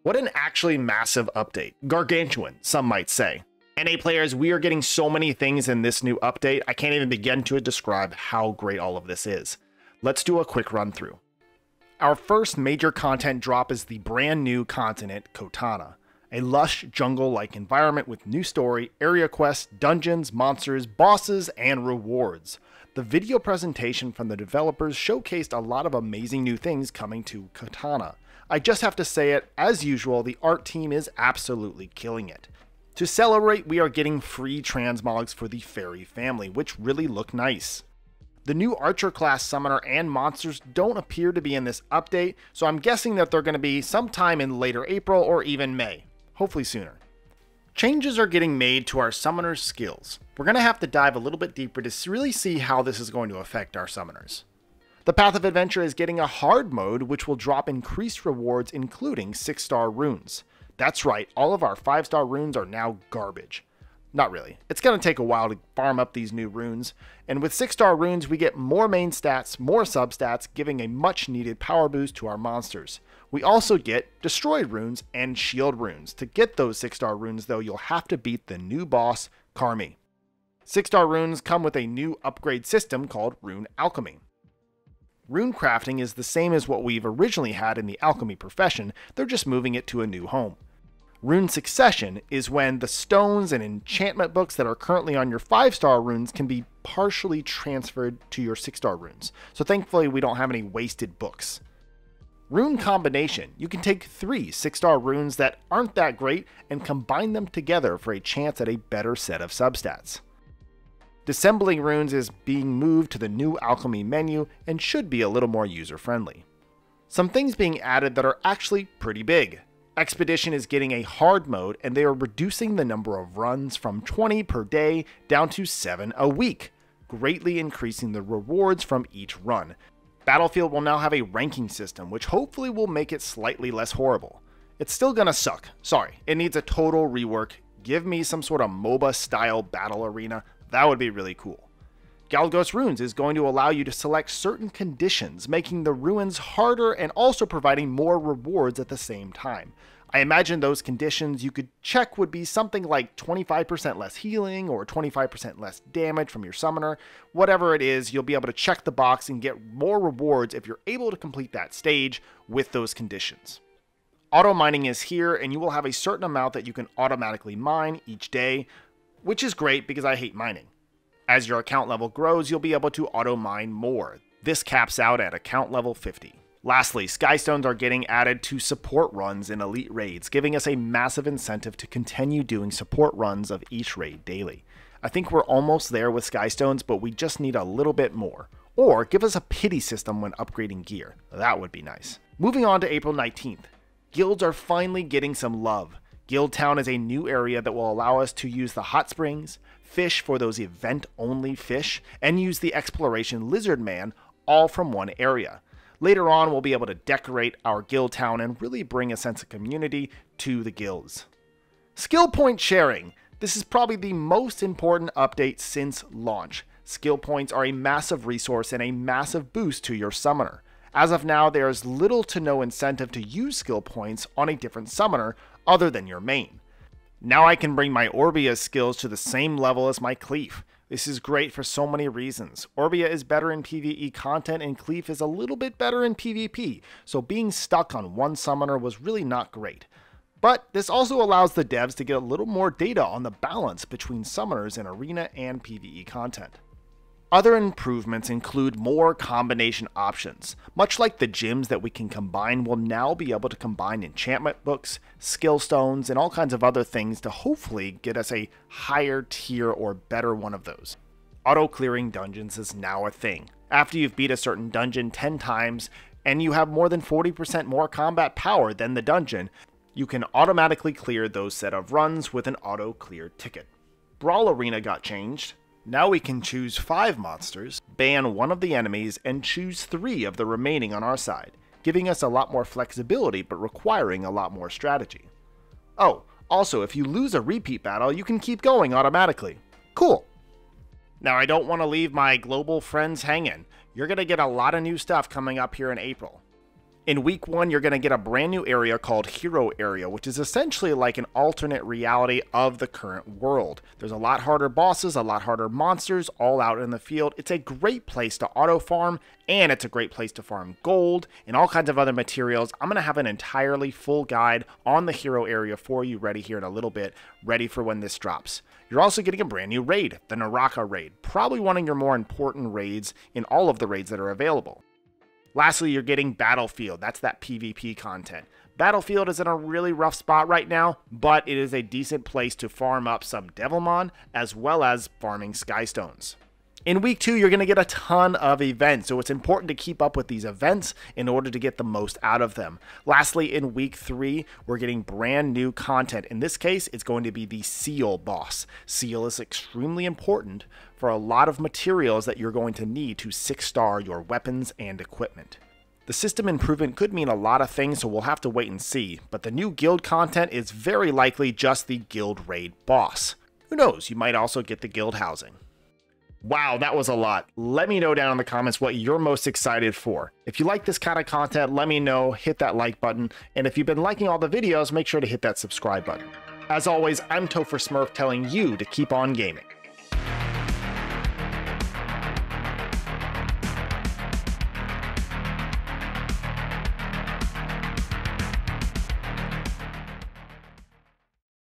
What an actually massive update. Gargantuan, some might say. NA players, we are getting so many things in this new update, I can't even begin to describe how great all of this is. Let's do a quick run through. Our first major content drop is the brand new continent, Kotana. A lush jungle-like environment with new story, area quests, dungeons, monsters, bosses, and rewards. The video presentation from the developers showcased a lot of amazing new things coming to Kotana. I just have to say it, as usual, the art team is absolutely killing it. To celebrate, we are getting free transmogs for the fairy family, which really look nice. The new Archer class summoner and monsters don't appear to be in this update, so I'm guessing that they're going to be sometime in later April or even May. Hopefully sooner. Changes are getting made to our summoners' skills. We're going to have to dive a little bit deeper to really see how this is going to affect our summoners. The Path of Adventure is getting a hard mode which will drop increased rewards including 6-star runes. That's right, all of our 5-star runes are now garbage. Not really. It's going to take a while to farm up these new runes, and with 6-star runes we get more main stats, more substats, giving a much needed power boost to our monsters. We also get destroyed runes and shield runes. To get those 6-star runes though, you'll have to beat the new boss, Karmi. 6-star runes come with a new upgrade system called Rune Alchemy. Rune Crafting is the same as what we've originally had in the alchemy profession, they're just moving it to a new home. Rune Succession is when the stones and enchantment books that are currently on your 5-star runes can be partially transferred to your 6-star runes, so thankfully we don't have any wasted books. Rune Combination, you can take 3 6-star runes that aren't that great and combine them together for a chance at a better set of substats. Dissembling runes is being moved to the new alchemy menu and should be a little more user-friendly. Some things being added that are actually pretty big. Expedition is getting a hard mode and they are reducing the number of runs from 20 per day down to 7 a week, greatly increasing the rewards from each run. Battlefield will now have a ranking system which hopefully will make it slightly less horrible. It's still gonna suck, sorry, it needs a total rework. Give me some sort of MOBA style battle arena, that would be really cool. Galeos Runes is going to allow you to select certain conditions, making the ruins harder and also providing more rewards at the same time. I imagine those conditions you could check would be something like 25% less healing or 25% less damage from your summoner. Whatever it is, you'll be able to check the box and get more rewards if you're able to complete that stage with those conditions. Auto mining is here and you will have a certain amount that you can automatically mine each day, which is great because I hate mining. As your account level grows, you'll be able to auto-mine more. This caps out at account level 50. Lastly, Skystones are getting added to support runs in elite raids, giving us a massive incentive to continue doing support runs of each raid daily. I think we're almost there with Skystones, but we just need a little bit more. Or give us a pity system when upgrading gear. That would be nice. Moving on to April 19th. Guilds are finally getting some love. Guild Town is a new area that will allow us to use the hot springs, fish for those event-only fish, and use the exploration lizard man all from one area. Later on, we'll be able to decorate our guild town and really bring a sense of community to the guilds. Skill point sharing. This is probably the most important update since launch. Skill points are a massive resource and a massive boost to your summoner. As of now, there is little to no incentive to use skill points on a different summoner other than your main. Now I can bring my Orbia skills to the same level as my Cleef. This is great for so many reasons. Orbia is better in PvE content and Cleef is a little bit better in PvP, so being stuck on one summoner was really not great. But this also allows the devs to get a little more data on the balance between summoners in arena and PvE content. Other improvements include more combination options. Much like the gems that we can combine, we'll now be able to combine enchantment books, skill stones, and all kinds of other things to hopefully get us a higher tier or better one of those. Auto-clearing dungeons is now a thing. After you've beat a certain dungeon 10 times, and you have more than 40% more combat power than the dungeon, you can automatically clear those set of runs with an auto-clear ticket. Brawl Arena got changed. Now we can choose 5 monsters, ban one of the enemies, and choose 3 of the remaining on our side, giving us a lot more flexibility but requiring a lot more strategy. Oh, also if you lose a repeat battle, you can keep going automatically. Cool! Now I don't want to leave my global friends hanging. You're going to get a lot of new stuff coming up here in April. In week 1, you're going to get a brand new area called Hero Area, which is essentially like an alternate reality of the current world. There's a lot harder bosses, a lot harder monsters, all out in the field. It's a great place to auto farm, and it's a great place to farm gold and all kinds of other materials. I'm going to have an entirely full guide on the Hero Area for you ready here in a little bit, ready for when this drops. You're also getting a brand new raid, the Naraka raid, probably one of your more important raids in all of the raids that are available. Lastly, you're getting Battlefield. That's that PvP content. Battlefield is in a really rough spot right now, but it is a decent place to farm up some Devilmon as well as farming Skystones. In week 2, you're going to get a ton of events, so it's important to keep up with these events in order to get the most out of them. Lastly, in week 3, we're getting brand new content. In this case, it's going to be the Seal boss. Seal is extremely important for a lot of materials that you're going to need to 6-star your weapons and equipment. The system improvement could mean a lot of things, so we'll have to wait and see, but the new guild content is very likely just the guild raid boss. Who knows, you might also get the guild housing. Wow, that was a lot. Let me know down in the comments what you're most excited for. If you like this kind of content, let me know, hit that like button, and if you've been liking all the videos, make sure to hit that subscribe button. As always, I'm TopherSmurf telling you to keep on gaming.